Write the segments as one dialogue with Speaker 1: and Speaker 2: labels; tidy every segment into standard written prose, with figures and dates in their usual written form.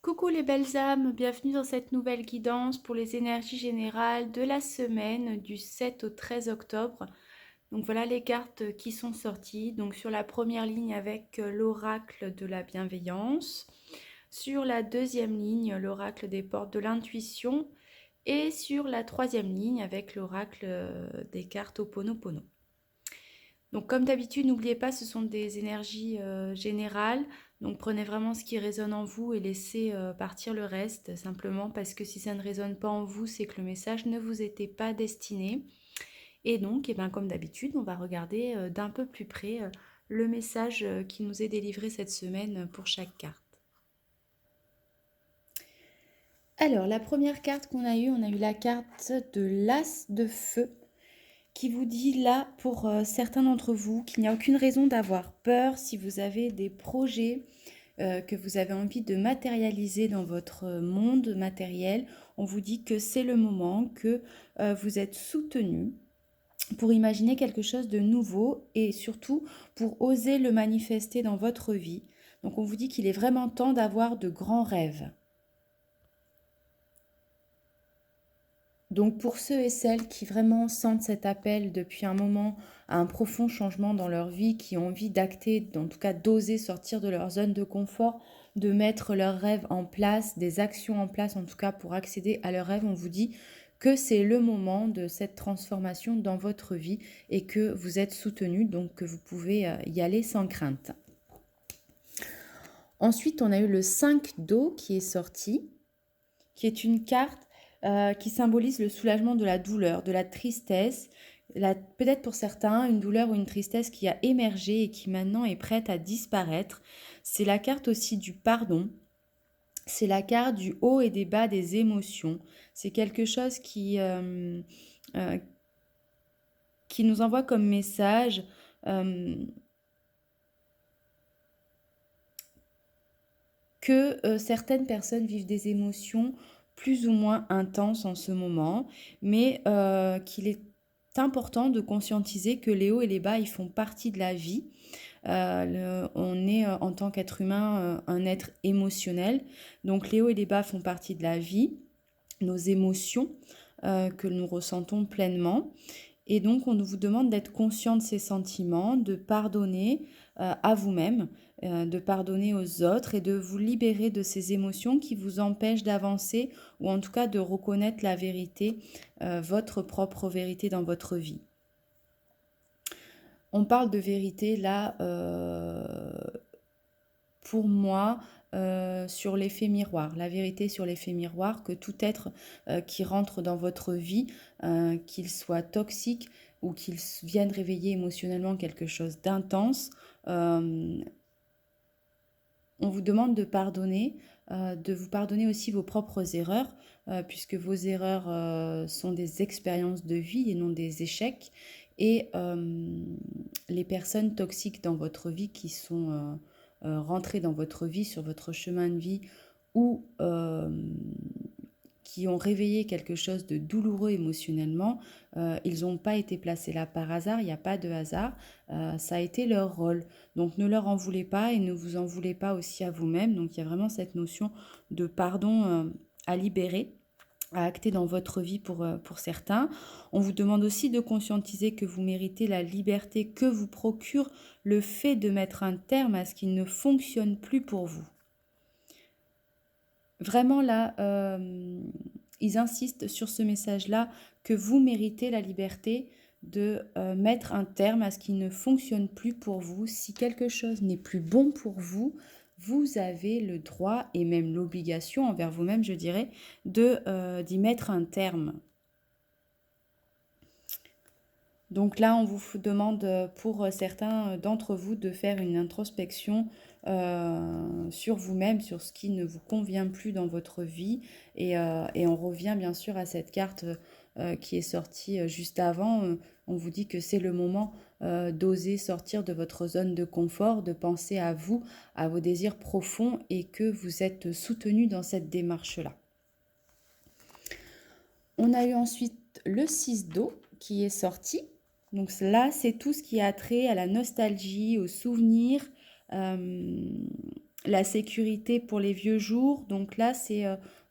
Speaker 1: Coucou les belles âmes, bienvenue dans cette nouvelle guidance pour les énergies générales de la semaine du 7 au 13 octobre. Donc voilà les cartes qui sont sorties. Donc sur la première ligne avec l'oracle de la bienveillance, sur la deuxième ligne l'oracle des portes de l'intuition et sur la troisième ligne avec l'oracle des cartes Ho'oponopono. Donc comme d'habitude, n'oubliez pas, ce sont des énergies générales. Donc prenez vraiment ce qui résonne en vous et laissez partir le reste, simplement parce que si ça ne résonne pas en vous, c'est que le message ne vous était pas destiné. Et donc, eh ben, comme d'habitude, on va regarder d'un peu plus près le message qui nous est délivré cette semaine pour chaque carte. Alors, la première carte qu'on a eue, on a eu la carte de l'As de feu, qui vous dit là, pour certains d'entre vous, qu'il n'y a aucune raison d'avoir peur si vous avez des projets que vous avez envie de matérialiser dans votre monde matériel. On vous dit que c'est le moment, que vous êtes soutenu pour imaginer quelque chose de nouveau et surtout pour oser le manifester dans votre vie. Donc on vous dit qu'il est vraiment temps d'avoir de grands rêves. Donc pour ceux et celles qui vraiment sentent cet appel depuis un moment à un profond changement dans leur vie, qui ont envie d'acter, en tout cas d'oser sortir de leur zone de confort, de mettre leurs rêves en place, des actions en place en tout cas pour accéder à leurs rêves, on vous dit que c'est le moment de cette transformation dans votre vie et que vous êtes soutenu, donc que vous pouvez y aller sans crainte. Ensuite, on a eu le 5 d'eau qui est sorti, qui est une carte qui symbolise le soulagement de la douleur, de la tristesse, peut-être pour certains une douleur ou une tristesse qui a émergé et qui maintenant est prête à disparaître. C'est la carte aussi du pardon, c'est la carte du haut et des bas des émotions. C'est quelque chose euh, qui nous envoie comme message que certaines personnes vivent des émotions plus ou moins intenses en ce moment, mais qu'il est important de conscientiser que les hauts et les bas, ils font partie de la vie. On est en tant qu'être humain un être émotionnel, donc les hauts et les bas font partie de la vie, nos émotions que nous ressentons pleinement. Et donc, on vous demande d'être conscient de ces sentiments, de pardonner à vous-même, de pardonner aux autres et de vous libérer de ces émotions qui vous empêchent d'avancer ou en tout cas de reconnaître la vérité, votre propre vérité dans votre vie. On parle de vérité là, pour moi, sur l'effet miroir. La vérité sur l'effet miroir, que tout être qui rentre dans votre vie, qu'il soit toxique ou qu'il vienne réveiller émotionnellement quelque chose d'intense, on vous demande de pardonner, de vous pardonner aussi vos propres erreurs, puisque vos erreurs sont des expériences de vie et non des échecs. Et les personnes toxiques dans votre vie qui sont rentrées dans votre vie, sur votre chemin de vie, ou qui ont réveillé quelque chose de douloureux émotionnellement, ils n'ont pas été placés là par hasard, il n'y a pas de hasard, ça a été leur rôle. Donc ne leur en voulez pas et ne vous en voulez pas aussi à vous-même. Donc il y a vraiment cette notion de pardon à libérer, à acter dans votre vie pour certains. On vous demande aussi de conscientiser que vous méritez la liberté que vous procure le fait de mettre un terme à ce qui ne fonctionne plus pour vous. Vraiment là, ils insistent sur ce message-là, que vous méritez la liberté de mettre un terme à ce qui ne fonctionne plus pour vous. Si quelque chose n'est plus bon pour vous, vous avez le droit et même l'obligation envers vous-même, je dirais, d'y mettre un terme. Donc là, on vous demande pour certains d'entre vous de faire une introspection sur vous-même, sur ce qui ne vous convient plus dans votre vie. Et on revient bien sûr à cette carte qui est sortie juste avant. On vous dit que c'est le moment d'oser sortir de votre zone de confort, de penser à vous, à vos désirs profonds et que vous êtes soutenu dans cette démarche-là. On a eu ensuite le 6 d'eau qui est sorti. Donc là, c'est tout ce qui a trait à la nostalgie, aux souvenirs, la sécurité pour les vieux jours. Donc là,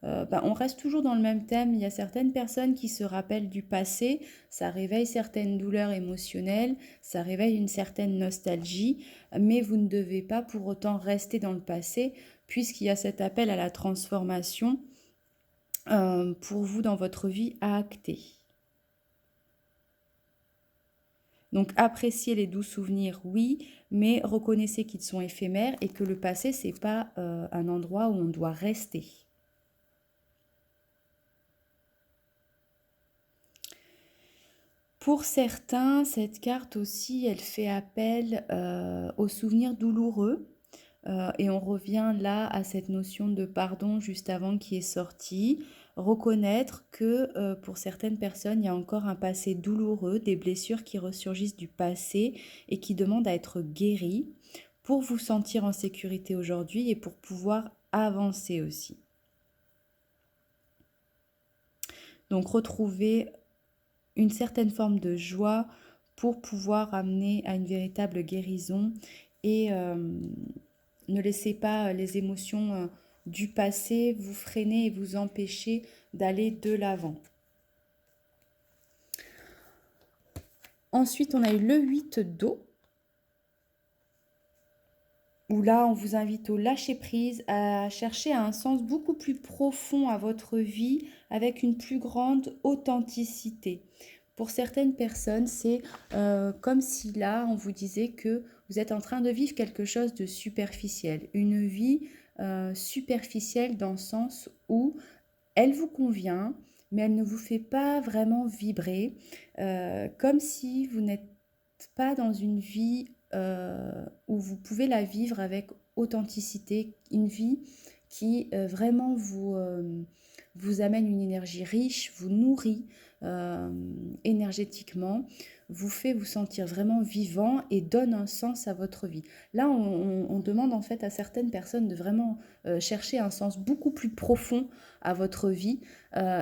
Speaker 1: on reste toujours dans le même thème. Il y a certaines personnes qui se rappellent du passé. Ça réveille certaines douleurs émotionnelles. Ça réveille une certaine nostalgie. Mais vous ne devez pas pour autant rester dans le passé, puisqu'il y a cet appel à la transformation pour vous dans votre vie à acter. Donc appréciez les doux souvenirs, oui, mais reconnaissez qu'ils sont éphémères et que le passé, c'est pas un endroit où on doit rester. Pour certains, cette carte aussi, elle fait appel aux souvenirs douloureux. Et on revient là à cette notion de pardon juste avant qui est sortie. Reconnaître que pour certaines personnes, il y a encore un passé douloureux, des blessures qui ressurgissent du passé et qui demandent à être guéries pour vous sentir en sécurité aujourd'hui et pour pouvoir avancer aussi. Donc retrouver une certaine forme de joie pour pouvoir amener à une véritable guérison et ne laissez pas les émotions du passé vous freiner et vous empêcher d'aller de l'avant. Ensuite, on a eu le 8 d'eau, où là, on vous invite au lâcher-prise, à chercher un sens beaucoup plus profond à votre vie, avec une plus grande authenticité. Pour certaines personnes, c'est comme si là, on vous disait que vous êtes en train de vivre quelque chose de superficiel, une vie superficielle dans le sens où elle vous convient, mais elle ne vous fait pas vraiment vibrer, comme si vous n'êtes pas dans une vie où vous pouvez la vivre avec authenticité, une vie qui vraiment vous amène une énergie riche, vous nourrit énergétiquement, vous fait vous sentir vraiment vivant et donne un sens à votre vie. Là, on demande en fait à certaines personnes de vraiment chercher un sens beaucoup plus profond à votre vie.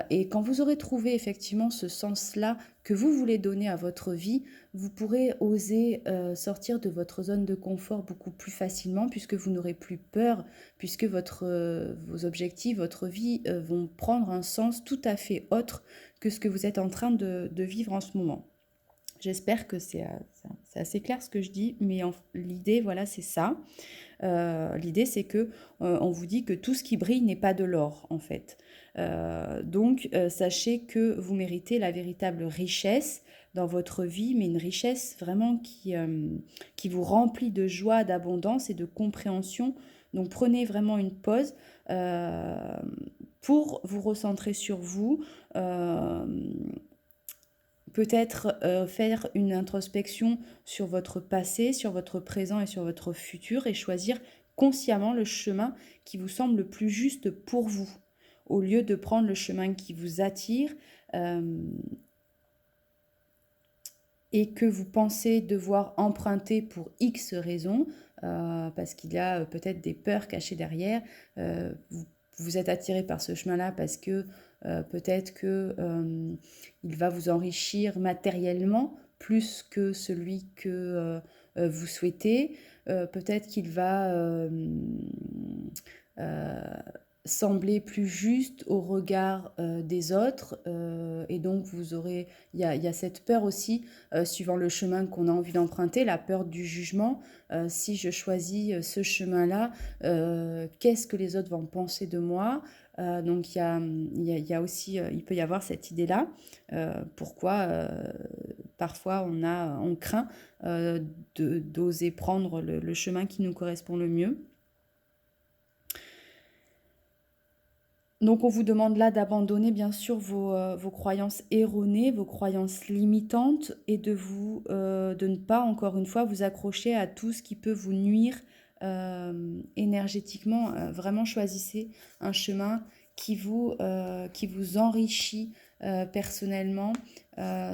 Speaker 1: Et quand vous aurez trouvé effectivement ce sens-là que vous voulez donner à votre vie, vous pourrez oser sortir de votre zone de confort beaucoup plus facilement puisque vous n'aurez plus peur, puisque vos objectifs, votre vie vont prendre un sens tout à fait autre que ce que vous êtes en train de vivre en ce moment. J'espère que c'est assez clair ce que je dis, mais l'idée, voilà, c'est ça. L'idée, c'est que on vous dit que tout ce qui brille n'est pas de l'or, en fait. Donc, sachez que vous méritez la véritable richesse dans votre vie, mais une richesse vraiment qui vous remplit de joie, d'abondance et de compréhension. Donc, prenez vraiment une pause pour vous recentrer sur vous. Peut-être faire une introspection sur votre passé, sur votre présent et sur votre futur et choisir consciemment le chemin qui vous semble le plus juste pour vous, au lieu de prendre le chemin qui vous attire et que vous pensez devoir emprunter pour X raisons, parce qu'il y a peut-être des peurs cachées derrière. Vous êtes attiré par ce chemin-là parce que peut-être que il va vous enrichir matériellement plus que celui que vous souhaitez. Peut-être qu'il va sembler plus juste au regard des autres et donc il y a cette peur aussi suivant le chemin qu'on a envie d'emprunter, la peur du jugement. Si je choisis ce chemin-là, qu'est-ce que les autres vont penser de moi? Donc il y a aussi, il peut y avoir cette idée-là. Pourquoi parfois on craint d'oser prendre le chemin qui nous correspond le mieux. Donc on vous demande là d'abandonner bien sûr vos croyances erronées, vos croyances limitantes et de ne pas encore une fois vous accrocher à tout ce qui peut vous nuire énergétiquement. Vraiment choisissez un chemin qui vous enrichit personnellement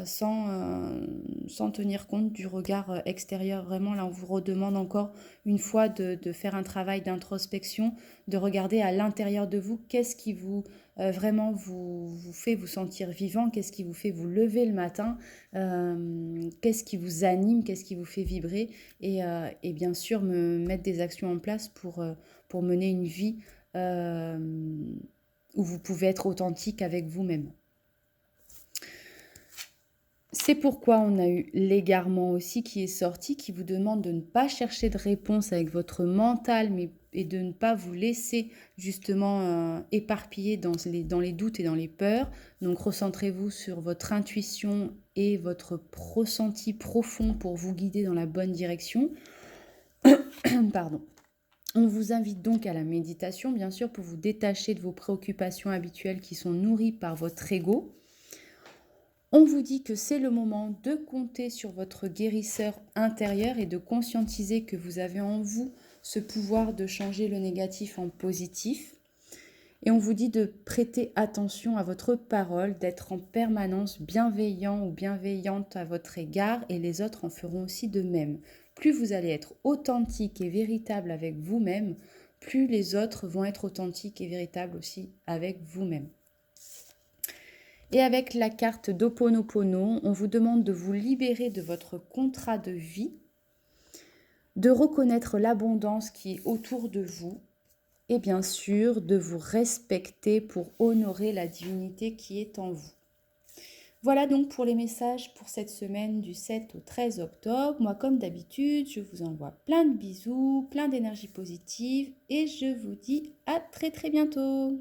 Speaker 1: sans tenir compte du regard extérieur. Vraiment là on vous redemande encore une fois de faire un travail d'introspection, de regarder à l'intérieur de vous qu'est-ce qui vous vraiment vous fait vous sentir vivant, qu'est-ce qui vous fait vous lever le matin, qu'est-ce qui vous anime, qu'est-ce qui vous fait vibrer et bien sûr mettre des actions en place pour
Speaker 2: pour mener une vie où vous pouvez être authentique avec vous-même. C'est pourquoi on a eu l'égarement aussi qui est sorti, qui vous demande de ne pas chercher de réponse avec votre mental, et de ne pas vous laisser justement éparpiller dans les doutes et dans les peurs. Donc recentrez-vous sur votre intuition et votre ressenti profond pour vous guider dans la bonne direction. Pardon. On vous invite donc à la méditation, bien sûr, pour vous détacher de vos préoccupations habituelles qui sont nourries par votre ego. On vous dit que c'est le moment de compter sur votre guérisseur intérieur et de conscientiser que vous avez en vous ce pouvoir de changer le négatif en positif. Et on vous dit de prêter attention à votre parole, d'être en permanence bienveillant ou bienveillante à votre égard, et les autres en feront aussi de même. Plus vous allez être authentique et véritable avec vous-même, plus les autres vont être authentiques et véritables aussi avec vous-même. Et avec la carte d'Ho'oponopono, on vous demande de vous libérer de votre contrat de vie, de reconnaître l'abondance qui est autour de vous et bien sûr de vous respecter pour honorer la divinité qui est en vous. Voilà donc pour les messages pour cette semaine du 7 au 13 octobre. Moi, comme d'habitude, je vous envoie plein de bisous, plein d'énergie positive et je vous dis à très très bientôt.